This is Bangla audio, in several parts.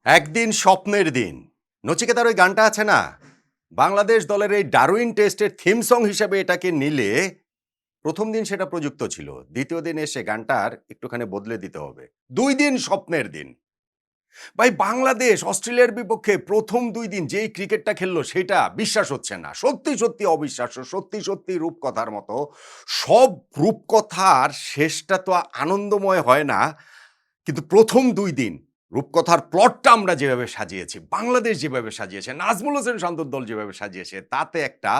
একদিন স্বপ্নের দিন। নচিকেতার ওই গানটা আছে না? বাংলাদেশ দলের এই ডারউইন টেস্টের থিম সং হিসেবে এটাকে নিলে প্রথম দিন সেটা প্রযুক্ত ছিল। দ্বিতীয় দিন এসে গানটার একটুখানি বদলে দিতে হবে। ২ দিন স্বপ্নের দিন। ভাই বাংলাদেশ অস্ট্রেলিয়ার বিপক্ষে প্রথম ২ দিন যেই ক্রিকেটটা খেললো সেটা বিশ্বাস হচ্ছে না। সত্যি, সত্যি অবিশ্বাস্য। সত্যি, সত্যি রূপকথার মতো। সব রূপকথার শেষটা তো আনন্দময় হয় না। কিন্তু প্রথম ২ দিন রূপকথার প্লটটা আমরা যেভাবে সাজিয়েছি, বাংলাদেশ যেভাবে সাজিয়েছে, নাজমুল হোসেন শান্তর দল যেভাবে সাজিয়েছে, তাতে একটা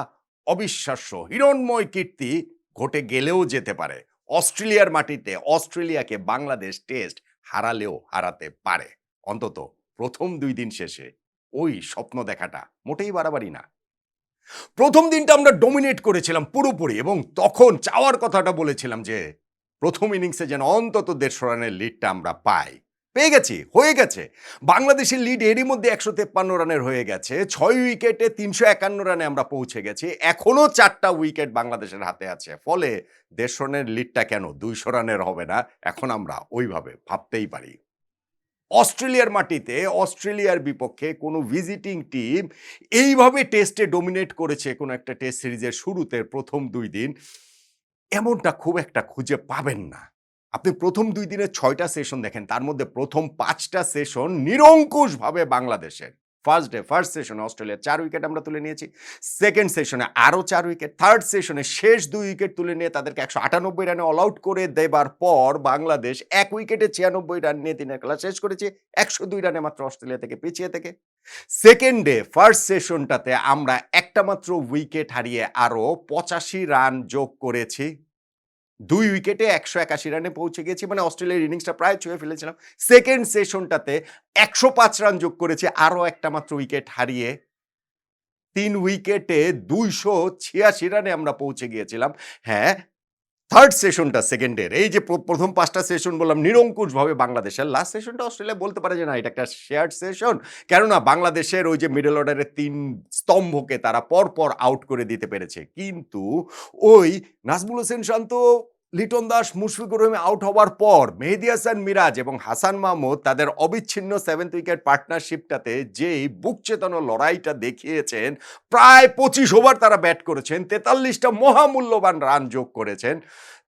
অবিশ্বাস্য হিরণ্ময় কীর্তি ঘটে গেলেও যেতে পারে। অস্ট্রেলিয়ার মাটিতে অস্ট্রেলিয়াকে বাংলাদেশ টেস্ট হারালেও হারাতে পারে। অন্তত প্রথম ২ দিন শেষে ওই স্বপ্ন দেখাটা মোটেই বাড়াবাড়ি না। প্রথম দিনটা আমরা ডমিনেট করেছিলাম পুরোপুরি এবং তখন চাওয়ার কথাটা বলেছিলাম যে প্রথম ইনিংসে যেন অন্তত ১৫০ রানের লিডটা আমরা পাই। পেয়ে গেছি, হয়ে গেছে। বাংলাদেশের লিড এরই মধ্যে ১৫৩ রানের হয়ে গেছে। ৬ উইকেটে ৩৫১ রানে আমরা পৌঁছে গেছি। এখনো ৪টা উইকেট বাংলাদেশের হাতে আছে। ফলে ১৫০ রানের লিডটা কেন ২০০ রানের হবে না? এখন আমরা ওইভাবে ভাবতেই পারি। অস্ট্রেলিয়ার মাটিতে অস্ট্রেলিয়ার বিপক্ষে কোনো ভিজিটিং টিম এইভাবে টেস্টে ডমিনেট করেছে কোনো একটা টেস্ট সিরিজের শুরুতে প্রথম ২ দিন, এমনটা খুব একটা খুঁজে পাবেন না। আপনি প্রথম ২ দিনের ৬ টা সেশন দেখেন, তার মধ্যে প্রথম ৫ টা সেশন নিরঙ্কুশভাবে বাংলাদেশের। ফার্স্ট সেশনে অস্ট্রেলিয়ার ৪ উইকেট আমরা তুলে নিয়েছি। সেকেন্ড সেশনে আরও ৪ উইকেট। থার্ড সেশনে শেষ ২ উইকেট তুলে নিয়ে তাদেরকে ১৯৮ রানে অল আউট করে দেবার পর বাংলাদেশ ১ উইকেটে ৯৬ রান নিয়ে দিনের খেলা শেষ করেছে। ১০২ রানে মাত্র অস্ট্রেলিয়া থেকে পিছিয়ে থেকে। সেকেন্ডে ফার্স্ট সেশনটাতে আমরা একটা মাত্র উইকেট হারিয়ে আরও ৮৫ রান যোগ করেছি। ২ উইকেটে ১৮১ রানে পৌঁছে গেছি। মানে অস্ট্রেলিয়ার ইনিংসটা প্রায় ছুঁয়ে ফেলেছিলাম। সেকেন্ড সেশনটাতে ১০৫ রান যোগ করেছি আরও একটা মাত্র উইকেট হারিয়ে। ৩ উইকেটে ২৮৬ রানে আমরা পৌঁছে গিয়েছিলাম। হ্যাঁ, থার্ড সেশনটা সেকেন্ডের এই যে প্রথম ৫ টা সেশন বললাম নিরঙ্কুশভাবে বাংলাদেশের। লাস্ট সেশনটা অস্ট্রেলিয়া বলতে পারে যে না এটা একটা শেয়ার্ড সেশন। কেননা বাংলাদেশের ওই যে মিডল অর্ডারের ৩ স্তম্ভকে তারা পরপর আউট করে দিতে পেরেছে। কিন্তু ওই নাজমুল হোসেন শান্ত, লিটন দাস, মুশফিকুর রহিম আউট হওয়ার পর মেহেদী হাসান মিরাজ এবং হাসান মাহমুদ তাদের অবিচ্ছিন্ন 7th উইকেট পার্টনারশিপটাতে যেই বুক চেতানো লড়াইটা দেখিয়েছেন, প্রায় ২৫ ওভার তারা ব্যাট করেছেন, ৪৩ টা মহামূল্যবান রান যোগ করেছেন।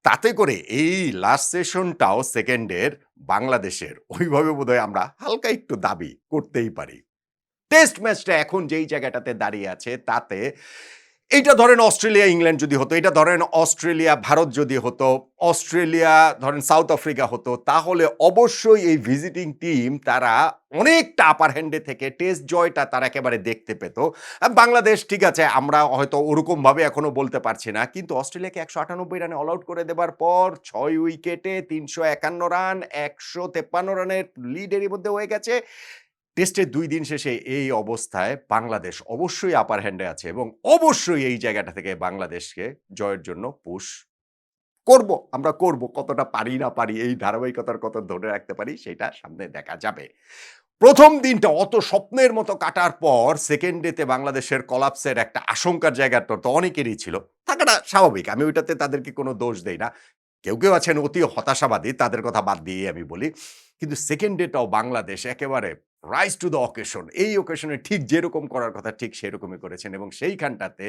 তাতে করে এই লাস্ট সেশনটাও সেকেন্ডের বাংলাদেশের ওইভাবে বোধহয় আমরা হালকা একটু দাবি করতেই পারি। টেস্ট ম্যাচটা এখন যেই জায়গাটাতে দাঁড়িয়ে আছে তাতে এইটা ধরেন অস্ট্রেলিয়া ইংল্যান্ড যদি হতো, এটা ধরেন অস্ট্রেলিয়া ভারত যদি হতো, অস্ট্রেলিয়া ধরেন সাউথ আফ্রিকা হতো, তাহলে অবশ্যই এই ভিজিটিং টিম তারা অনেকটা আপার হ্যান্ডে থেকে টেস্ট জয়টা তারা একেবারে দেখতে পেত। বাংলাদেশ ঠিক আছে আমরা হয়তো ওরকমভাবে এখনো বলতে পারছি না। কিন্তু অস্ট্রেলিয়াকে ১৯৮ রানে অল আউট করে দেবার পর ৬ উইকেটে ৩৫১ রান, ১৫৩ রানের লিড এরই মধ্যে হয়ে গেছে। টেস্টের ২ দিন শেষে এই অবস্থায় বাংলাদেশ অবশ্যই আপার হ্যান্ডে আছে এবং অবশ্যই এই জায়গাটা থেকে বাংলাদেশকে জয়ের জন্য পুশ করব। আমরা করব। কতটা পারি না পারি এই ধারাবাহিকতার কত ধরে রাখতে পারি সেটা সামনে দেখা যাবে। প্রথম দিনটা অত স্বপ্নের মতো কাটার পর সেকেন্ড ডেতে বাংলাদেশের কলাপসের একটা আশঙ্কার জায়গাটা তো অনেকেরই ছিল। থাকাটা স্বাভাবিক। আমি ওইটাতে তাদেরকে কোনো দোষ দেই না। কেউ আছেন অতি হতাশাবাদী, তাদের কথা বাদ দিয়েই আমি বলি। কিন্তু সেকেন্ড ডেটাও বাংলাদেশ একেবারে রাইজ টু দ্য অকেশন। এই অকেশনে ঠিক যেরকম করার কথা ঠিক সেরকমই করেছেন এবং সেইখানটাতে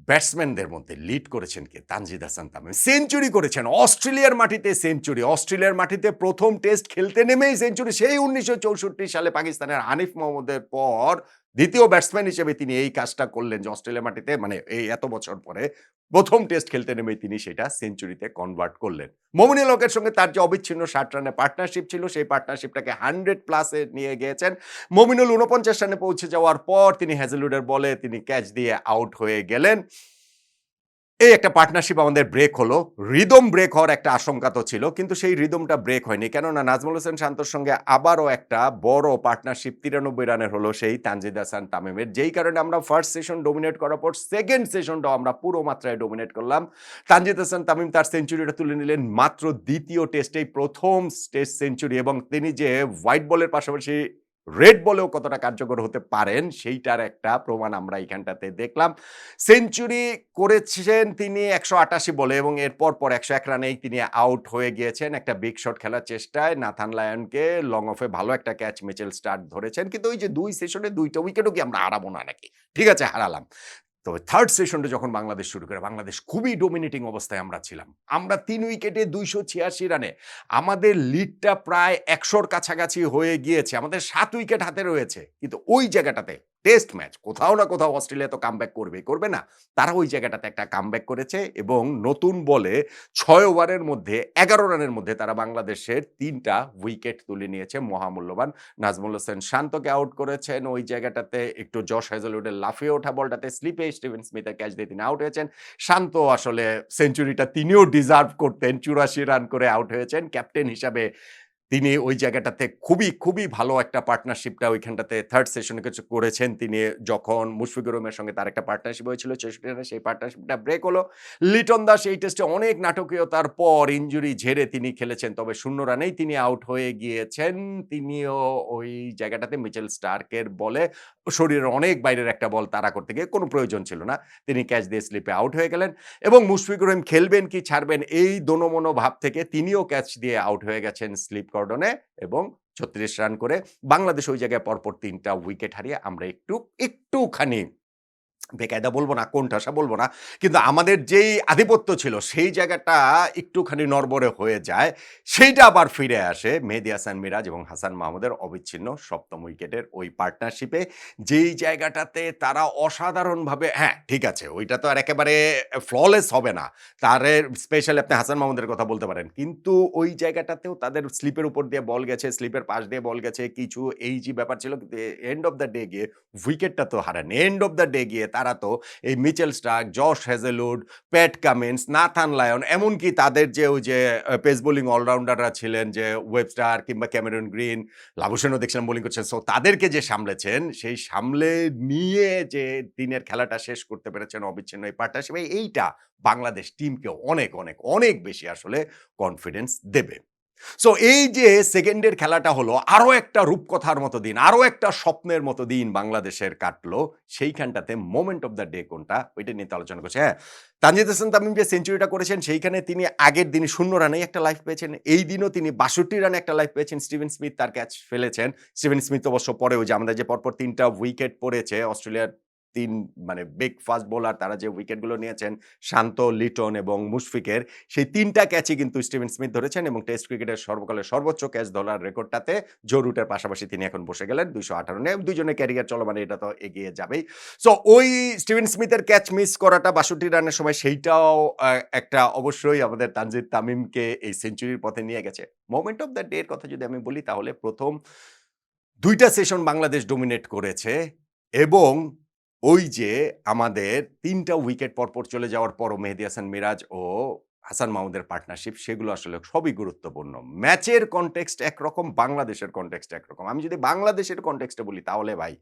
ব্যাটসম্যানদের মধ্যে লিড করেছেন কে? তানজিদ হাসান তামিম। সেঞ্চুরি করেছেন। অস্ট্রেলিয়ার মাটিতে সেঞ্চুরি। অস্ট্রেলিয়ার মাটিতে প্রথম টেস্ট খেলতে নেমেই সেঞ্চুরি। সেই ১৯৬৪ সালে পাকিস্তানের হানিফ মোহাম্মদের পর ২য় ব্যাটসম্যান হিসেবে তিনি এই কাজটা করলেন যে অস্ট্রেলিয়ার মাটিতে মানে এই এত বছর পরে প্রথম টেস্ট খেলতে নেমেই তিনি সেটা সেঞ্চুরিতে কনভার্ট করলেন। মমিনুল হকের সঙ্গে তার যে অবিচ্ছিন্ন ৬০ রানের পার্টনারশিপ ছিল সেই পার্টনারশিপটাকে ১০০ প্লাসে নিয়ে গিয়েছেন। মমিনুল ৪৯ রানে পৌঁছে যাওয়ার পর তিনি হ্যাজেলউডের বলে তিনি ক্যাচ দিয়ে আউট হয়ে গেলেন। এই একটা পার্টনারশিপ আমাদের ব্রেক হলো। রিদম ব্রেক হওয়ার একটা আশঙ্কা তো ছিল। কিন্তু সেই রিদমটা ব্রেক হয়নি। কেননা নাজমুল হোসেন শান্তর সঙ্গে আবারও একটা বড় পার্টনারশিপ ৯৩ রানের হলো সেই তানজিদ হাসান তামিমের। যেই কারণে আমরা ফার্স্ট সেশন ডমিনেট করার পর সেকেন্ড সেশনটাও আমরা পুরো মাত্রায় ডমিনেট করলাম। তানজিদ হাসান তামিম তার সেঞ্চুরিটা তুলে নিলেন মাত্র ২য় টেস্টেই প্রথম টেস্ট সেঞ্চুরি এবং তিনি যে হোয়াইট বলের পাশাপাশি রেড বলেও কতটা কার্যকর হতে পারেন সেইটার একটা প্রমাণ আমরা এইখানটাতে দেখলাম। সেঞ্চুরি করেছেন তিনি ১৮৮ বলে এবং এর পরপর ১০১ রানেই তিনি আউট হয়ে গিয়েছেন। একটা বিগ শট খেলার চেষ্টায় নাথান লায়নকে লং অফে ভালো একটা ক্যাচ মিচেল স্টার্ক ধরেছেন। কিন্তু ওই যে ২ সেশনে ২ টা উইকেটও কি আমরা হারাবো না নাকি? ঠিক আছে হারালাম। তবে থার্ড সেশনটা যখন বাংলাদেশ শুরু করে, বাংলাদেশ খুবই ডমিনেটিং অবস্থায় আমরা ছিলাম। আমরা ৩ উইকেটে ২৮৬ রানে আমাদের লিডটা প্রায় ১০০ র কাছাকাছি হয়ে গিয়েছে। আমাদের ৭ উইকেট হাতে রয়েছে। কিন্তু ওই জায়গাটাতে টেস্ট ম্যাচ কোথাও না কোথাও অস্ট্রেলিয়া তো কামব্যাক করবেই, করবে না? তারা ওই জায়গাটাতে একটা কামব্যাক করেছে এবং নতুন বলে ৬ ওভারের মধ্যে ১১ রানের মধ্যে তারা বাংলাদেশের ৩ টা উইকেট তুলে নিয়েছে মহামূল্যবান। নাজমুল হোসেন শান্তকে আউট করেছেন। ওই জায়গাটাতে একটু জশ হ্যাজেলউডের লাফিয়ে ওঠা বলটাতে স্লিপে স্টিভেন স্মিথের ক্যাচ দিয়ে তিনি আউট হয়েছেন। শান্ত আসলে সেঞ্চুরিটা তিনিও ডিজার্ভ করতেন। ৮৪ রান করে আউট হয়েছেন। ক্যাপ্টেন হিসাবে তিনি ওই জায়গাটাতে খুবই ভালো একটা পার্টনারশিপটা ওইখানটাতে থার্ড সেশনে কিছু করেছেন। তিনি যখন মুশফিকুর রহিমের সঙ্গে তার একটা পার্টনারশিপ হয়েছিল ৬৬ রানে, সেই পার্টনারশিপটা ব্রেক হলো। লিটন দাস এই টেস্টে অনেক নাটকীয়তার পর ইনজুরি ঝেড়ে তিনি খেলেছেন। তবে ০ রানেই তিনি আউট হয়ে গিয়েছেন। তিনিও ওই জায়গাটাতে মিচেল স্টার্কের বলে শরীরের অনেক বাইরের একটা বল তাড়া করতে গিয়ে কোনো প্রয়োজন ছিল না। তিনি ক্যাচ দিয়ে স্লিপে আউট হয়ে গেলেন এবং মুশফিকুর রহিম খেলবেন কি ছাড়বেন এই দোনোমনো ভাব থেকে তিনিও ক্যাচ দিয়ে আউট হয়ে গেছেন স্লিপ কর্ডনে এবং ৩৬ রান করে বাংলাদেশ ওই জায়গায় পরপর ৩ টা উইকেট হারিয়ে আমরা একটুখানি বেকায়দা বলব না, কোণঠাসা বলব না। কিন্তু আমাদের যেই আধিপত্য ছিল সেই জায়গাটা একটুখানি নড়বড়ে হয়ে যায়। সেইটা আবার ফিরে আসে মেহেদী হাসান মিরাজ এবং হাসান মাহমুদের অবিচ্ছিন্ন ৭ম উইকেটের ওই পার্টনারশিপে। যেই জায়গাটাতে তারা অসাধারণভাবে হ্যাঁ, ঠিক আছে ওইটা তো আর একেবারে ফ্ললেস হবে না। স্পেশালি আপনি হাসান মাহমুদের কথা বলতে পারেন। কিন্তু ওই জায়গাটাতেও তাদের স্লিপের উপর দিয়ে বল গেছে, স্লিপের পাশ দিয়ে বল গেছে, কিছু এইজি ব্যাপার ছিল। কিন্তু এন্ড অফ দ্য ডে গিয়ে উইকেটটা তো হারায়নি। এন্ড অফ দ্য ডে গিয়ে তারা তো এই Mitchell Starc, Josh Hazlewood, Pat Cummins, Nathan Lyon এমনকি তাদের যে ওই যে পেস বোলিং অলরাউন্ডাররা ছিলেন যে ওয়েবস্টার কিংবা ক্যামেরন গ্রিন, লাবুসেনও দেখছিলাম বোলিং করছেন। সো তাদেরকে যে সামলেছেন, সেই সামলে নিয়ে যে দিনের খেলাটা শেষ করতে পেরেছেন অবিচ্ছিন্ন এই পার্টনারশিপে, এইটা বাংলাদেশ টিমকে অনেক বেশি আসলে কনফিডেন্স দেবে। সো এই যে সেকেন্ডের খেলাটা হলো আরো একটা রূপকথার মতো দিন, আরো একটা স্বপ্নের মতো দিন বাংলাদেশের কাটলো। সেইখানটাতে মোমেন্ট অফ দ্য ডে কোনটা ওইটা নিয়ে তো আলোচনা করছি। হ্যাঁ, তানজিদ হাসান তামিম যে সেঞ্চুরিটা করেছেন সেইখানে তিনি আগের দিন ০ রানেই একটা লাইফ পেয়েছেন। এই দিনও তিনি ৬২ রানে একটা লাইফ পেয়েছেন। স্টিভেন স্মিথ তার ক্যাচ ফেলেছেন। স্টিভেন স্মিথ অবশ্য পরে ওই যে আমাদের যে পরপর ৩ টা উইকেট পড়েছে অস্ট্রেলিয়ার ৩ মানে বিগ ফাস্ট বোলার তারা যে উইকেটগুলো নিয়েছেন শান্ত, লিটন এবং মুশফিকের সেই ৩ টা ক্যাচই কিন্তু স্টিভেন স্মিথ ধরেছেন এবং টেস্ট ক্রিকেটের সর্বকালের সর্বোচ্চ ক্যাচ ধরার রেকর্ডটাতে জো রুটের পাশাপাশি তিনি এখন বসে গেলেন ২১৮ রানে। দুইজনের ক্যারিয়ার চলমান এটা তো এগিয়ে যাবেই। সো ওই স্টিভেন স্মিথের ক্যাচ মিস করাটা ৬২ রানের সময় সেইটাও একটা অবশ্যই আমাদের তানজিদ তামিমকে এই সেঞ্চুরির পথে নিয়ে গেছে। মোমেন্ট অফ দ্য ডে এর কথা যদি আমি বলি তাহলে ১ম ২ টা সেশন বাংলাদেশ ডমিনেট করেছে এবং ওই যে আমাদের ৩ টা উইকেট পরপর চলে যাওয়ার পরও মেহেদী হাসান মিরাজ ও হাসান মাহমুদের পার্টনারশিপ সেগুলো আসলে সবই গুরুত্বপূর্ণ। ম্যাচের কনটেক্সট একরকম, বাংলাদেশের কনটেক্সট একরকম। আমি যদি বাংলাদেশের কনটেক্সটে বলি তাহলে ভাই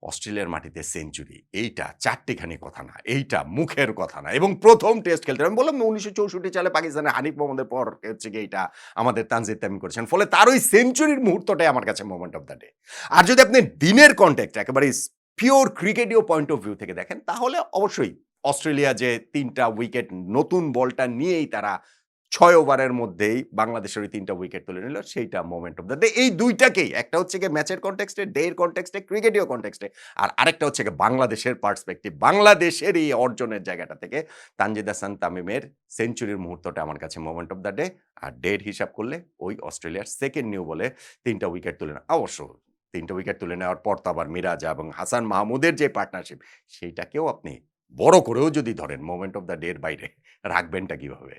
অস্ট্রেলিয়ার মাটিতে সেঞ্চুরি এইটা চারটিখানি কথা না, এইটা মুখের কথা না এবং ১ম টেস্ট খেলতে আমি বললাম না ১৯৬৪ সালে পাকিস্তানের হানিফ মোহাম্মদের পর হচ্ছে গিয়ে এইটা আমাদের তানজিদ তামিম করেছেন। ফলে তার ওই সেঞ্চুরির মুহূর্তটাই আমার কাছে মোমেন্ট অফ দ্য ডে। আর যদি আপনি দিনের কনটেক্সট একেবারে পিওর ক্রিকেটীয় পয়েন্ট অফ ভিউ থেকে দেখেন তাহলে অবশ্যই অস্ট্রেলিয়া যে ৩ টা উইকেট নতুন বলটা নিয়েই তারা ৬ ওভারের মধ্যেই বাংলাদেশের ওই ৩ টা উইকেট তুলে নিল সেইটা মোমেন্ট অফ দ্য ডে। এই ২ টাকেই একটা হচ্ছে গিয়ে ম্যাচের কনটেক্সটে, ডে এর কনটেক্সটে, ক্রিকেটীয় কনটেক্সটে আর আরেকটা হচ্ছে গিয়ে বাংলাদেশের পার্সপেক্টিভ। বাংলাদেশের এই অর্জনের জায়গাটা থেকে তানজিদ হাসান তামিমের সেঞ্চুরির মুহূর্তটা আমার কাছে মোমেন্ট অফ দ্য ডে। আর ডের হিসাব করলে ওই অস্ট্রেলিয়ার সেকেন্ড নিউ বলে ৩ টা উইকেট তুলে নেওয়া অবশ্য ৩ টা উইকেট তুলে নেওয়ার পর তো আবার মিরাজ এবং হাসান মাহমুদের যে পার্টনারশিপ সেইটাকেও আপনি বড় করেও যদি ধরেন মোমেন্ট অফ দ্য ডে এর বাইরে রাখবেনটা কিভাবে?